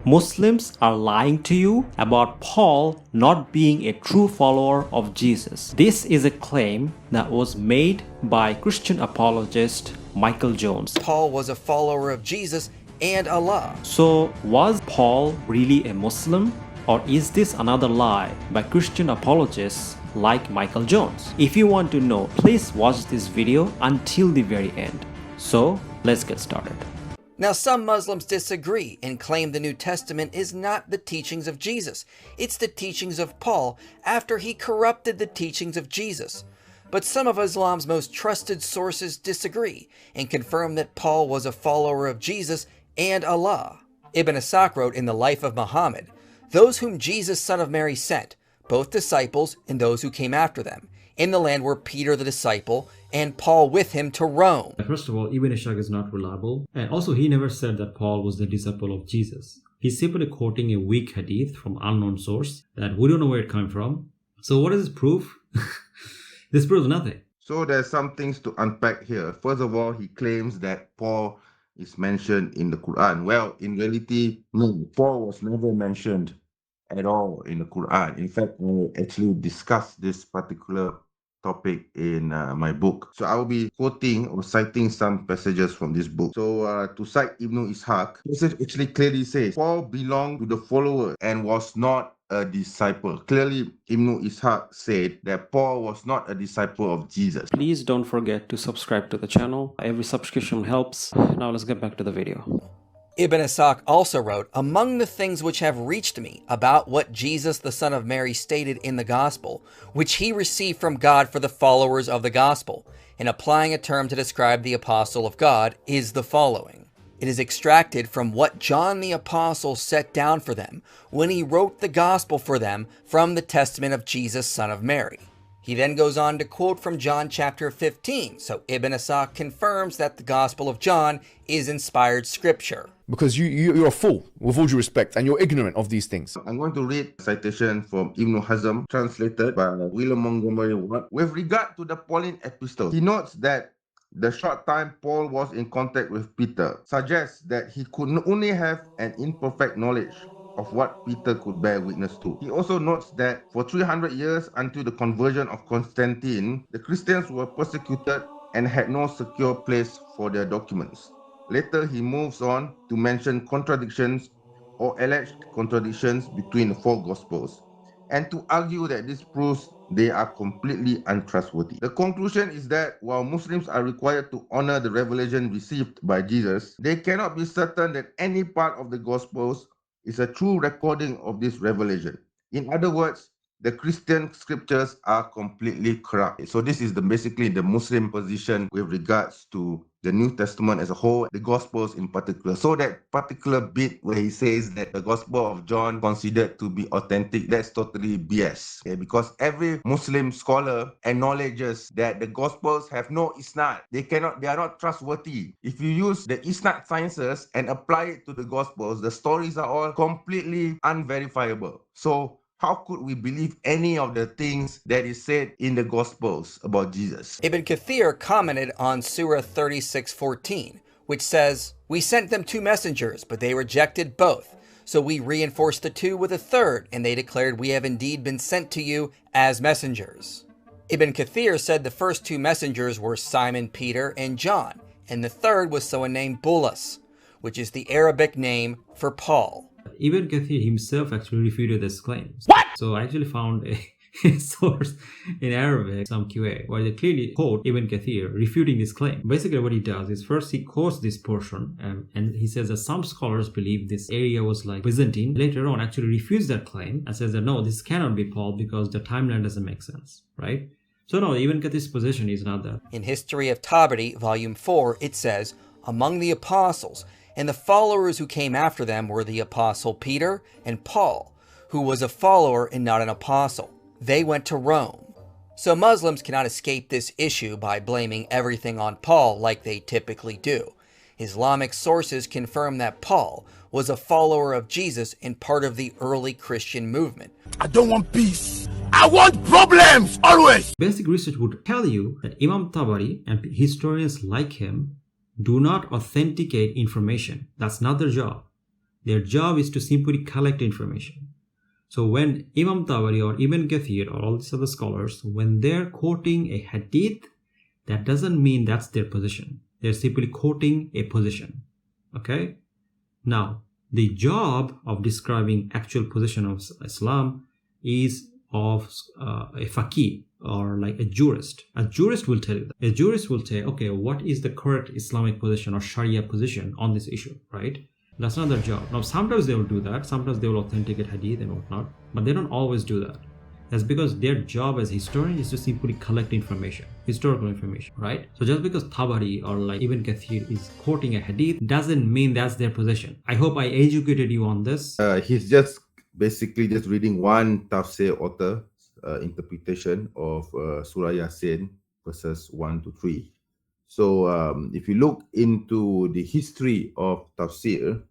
Muslims are lying to you about Paul not being a true follower of Jesus. This is a claim that was made by Christian apologist Michael Jones. Paul was a follower of Jesus and Allah. So, was Paul really a Muslim? Or is this another lie by Christian apologists like Michael Jones? If you want to know, please watch this video until the very end. So, let's get started. Now, some Muslims disagree and claim the New Testament is not the teachings of Jesus. It's the teachings of Paul after he corrupted the teachings of Jesus. But some of Islam's most trusted sources disagree and confirm that Paul was a follower of Jesus and Allah. Ibn Ishaq wrote in the Life of Muhammad, "Those whom Jesus, son of Mary, sent, both disciples and those who came after them, in the land were Peter the disciple and Paul with him to Rome." First of all, Ibn Ishaq is not reliable. And also, he never said that Paul was the disciple of Jesus. He's simply quoting a weak hadith from unknown source that we don't know where it came from. So what does this prove? This proves nothing. So there's some things to unpack here. First of all, he claims that Paul is mentioned in the Quran. Well, in reality, no, Paul was never mentioned at all in the Quran. In fact, I actually discussed this particular topic in my book. So I will be quoting or citing some passages from this book. So to cite Ibn Ishaq, this actually clearly says Paul belonged to the followers and was not a disciple. Clearly, Ibn Ishaq said that Paul was not a disciple of Jesus. Please don't forget to subscribe to the channel. Every subscription helps. Now let's get back to the video. Ibn Ishaq also wrote, "Among the things which have reached me about what Jesus the son of Mary stated in the gospel, which he received from God for the followers of the gospel, in applying a term to describe the apostle of God, is the following. It is extracted from what John the apostle set down for them when he wrote the gospel for them from the testament of Jesus son of Mary." He then goes on to quote from John chapter 15, so Ibn Ishaq confirms that the Gospel of John is inspired scripture. Because you're a fool, with all due respect, and you're ignorant of these things. I'm going to read a citation from Ibn Hazm, translated by William Montgomery Watt. With regard to the Pauline epistles, he notes that the short time Paul was in contact with Peter suggests that he could only have an imperfect knowledge of what Peter could bear witness to. He also notes that for 300 years until the conversion of Constantine, the Christians were persecuted and had no secure place for their documents. Later, he moves on to mention contradictions or alleged contradictions between the four Gospels, and to argue that this proves they are completely untrustworthy. The conclusion is that while Muslims are required to honor the revelation received by Jesus, they cannot be certain that any part of the Gospels is a true recording of this revelation. In other words, the Christian scriptures are completely corrupt. So this is basically the Muslim position with regards to the New Testament as a whole, the Gospels in particular. So that particular bit where he says that the Gospel of John considered to be authentic, that's totally BS. Okay? Because every Muslim scholar acknowledges that the Gospels have no isnad. They are not trustworthy. If you use the isnad sciences and apply it to the Gospels, the stories are all completely unverifiable. So how could we believe any of the things that is said in the Gospels about Jesus? Ibn Kathir commented on Surah 36:14, which says, "We sent them two messengers, but they rejected both. So we reinforced the two with a third, and they declared, 'We have indeed been sent to you as messengers.'" Ibn Kathir said the first two messengers were Simon Peter and John, and the third was someone named Bulus, which is the Arabic name for Paul. Ibn Kathir himself actually refuted this claim. What? So I actually found a source in Arabic, some QA, where they clearly quote Ibn Kathir refuting this claim. Basically what he does is first he quotes this portion and he says that some scholars believe this area was like Byzantine. Later on actually refutes that claim and says that no, this cannot be Paul because the timeline doesn't make sense, right? So no, Ibn Kathir's position is not that. In History of Tabari, Volume 4, it says, "Among the apostles, and the followers who came after them were the apostle Peter and Paul, who was a follower and not an apostle. They went to Rome." So Muslims cannot escape this issue by blaming everything on Paul like they typically do. Islamic sources confirm that Paul was a follower of Jesus and part of the early Christian movement. I don't want peace. I want problems, always. Basic research would tell you that Imam Tabari and historians like him do not authenticate information. That's not their job. Their job is to simply collect information. So when Imam Tabari or Ibn Kathir or all these other scholars, when they're quoting a hadith, that doesn't mean that's their position. They're simply quoting a position. Okay? Now, the job of describing actual position of Islam is of a faqih or like a jurist. A jurist will tell you that. A jurist will say, okay, what is the correct Islamic position or Sharia position on this issue, right? That's not their job. Now, sometimes they will do that. Sometimes they will authenticate hadith and whatnot, but they don't always do that. That's because their job as historian is to simply collect information, historical information, right? So just because Tabari or like Ibn Kathir is quoting a hadith doesn't mean that's their position. I hope I educated you on this. He's just basically just reading one tafsir author interpretation of Surah Yasin verses 1 to 3. So if you look into the history of tafsir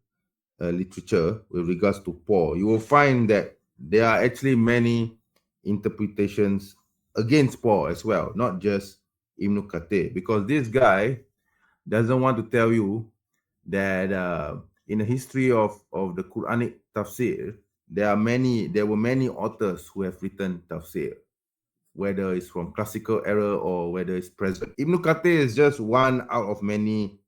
literature with regards to Paul, you will find that there are actually many interpretations against Paul as well, not just Ibn Kathir, because this guy doesn't want to tell you that in the history of the Quranic tafsir, there were many authors who have written tafsir, whether it's from classical era or whether it's present. Ibn Kathir is just one out of many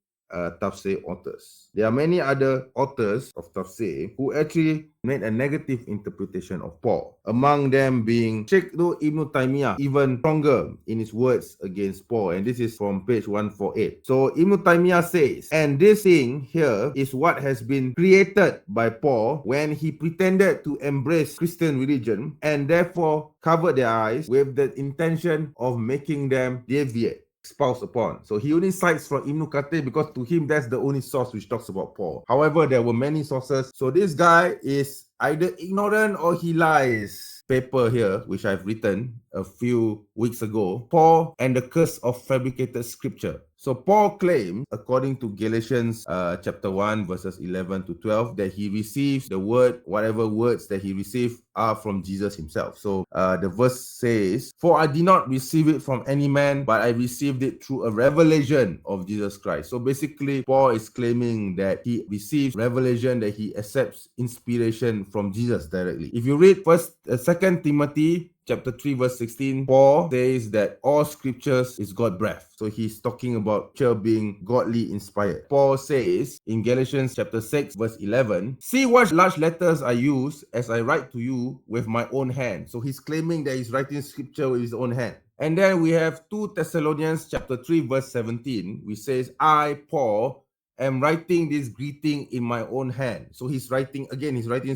tafsir authors. There are many other authors of tafsir who actually made a negative interpretation of Paul. Among them being Sheikh Ibn Taymiyyah, even stronger in his words against Paul. And this is from page 148. So Ibn Taymiyyah says, and this thing here is what has been created by Paul when he pretended to embrace Christian religion and therefore covered their eyes with the intention of making them deviate. Expoused upon. So he only cites from Ibn Kathir because to him that's the only source which talks about Paul. However, there were many sources. So this guy is either ignorant or he lies. Paper here, which I've written a few weeks ago, Paul and the curse of fabricated scripture. So Paul claims, according to Galatians chapter 1, verses 11 to 12, that he receives the word, whatever words that he received are from Jesus himself. So the verse says, for I did not receive it from any man, but I received it through a revelation of Jesus Christ. So basically, Paul is claiming that he receives revelation, that he accepts inspiration from Jesus directly. If you read 2 Timothy chapter 3 verse 16, Paul says that all scriptures is God breath. So he's talking about scripture being godly inspired. Paul says in Galatians chapter 6 verse 11, see what large letters I use as I write to you with my own hand. So he's claiming that he's writing scripture with his own hand. And then we have 2 Thessalonians chapter 3 verse 17, which says, I, Paul, am writing this greeting in my own hand. So he's writing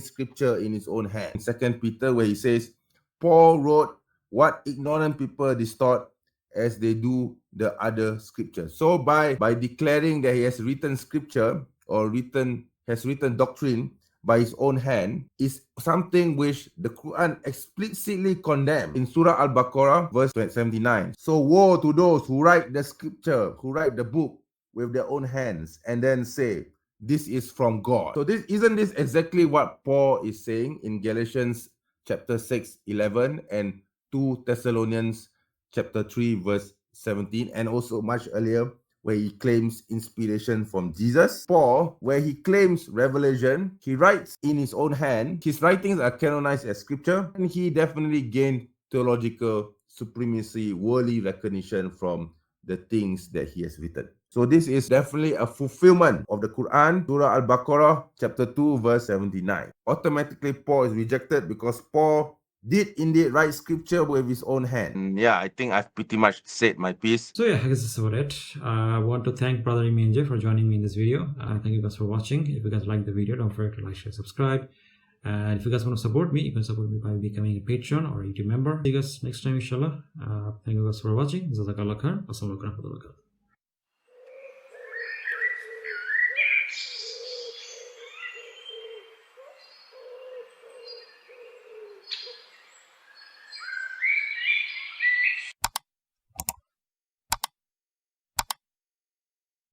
scripture in his own hand. In 2 Peter, where he says, Paul wrote what ignorant people distort as they do the other scriptures. So by declaring that he has written scripture or has written doctrine by his own hand is something which the Quran explicitly condemns in Surah Al-Baqarah verse 79. So woe to those who write the scripture, who write the book with their own hands and then say, this is from God. So isn't this exactly what Paul is saying in Galatians chapter 6, 11 and 2 Thessalonians chapter 3 verse 17, and also much earlier where he claims inspiration from Jesus. Paul, where he claims revelation, he writes in his own hand. His writings are canonized as scripture, and he definitely gained theological supremacy, worldly recognition from the things that he has written. So this is definitely a fulfillment of the Quran, Surah Al-Baqarah, chapter 2, verse 79. Automatically, Paul is rejected because Paul did indeed write scripture with his own hand. Yeah, I think I've pretty much said my piece. So yeah, I guess that's about it. I want to thank Brother MENJ for joining me in this video. Thank you guys for watching. If you guys like the video, don't forget to like, share, subscribe. And if you guys want to support me, you can support me by becoming a Patreon or a YouTube member. See you guys next time, inshallah. Thank you guys for watching. Jazakallah khair. Assalamu alaikum warahmatullahi wabarakatuh.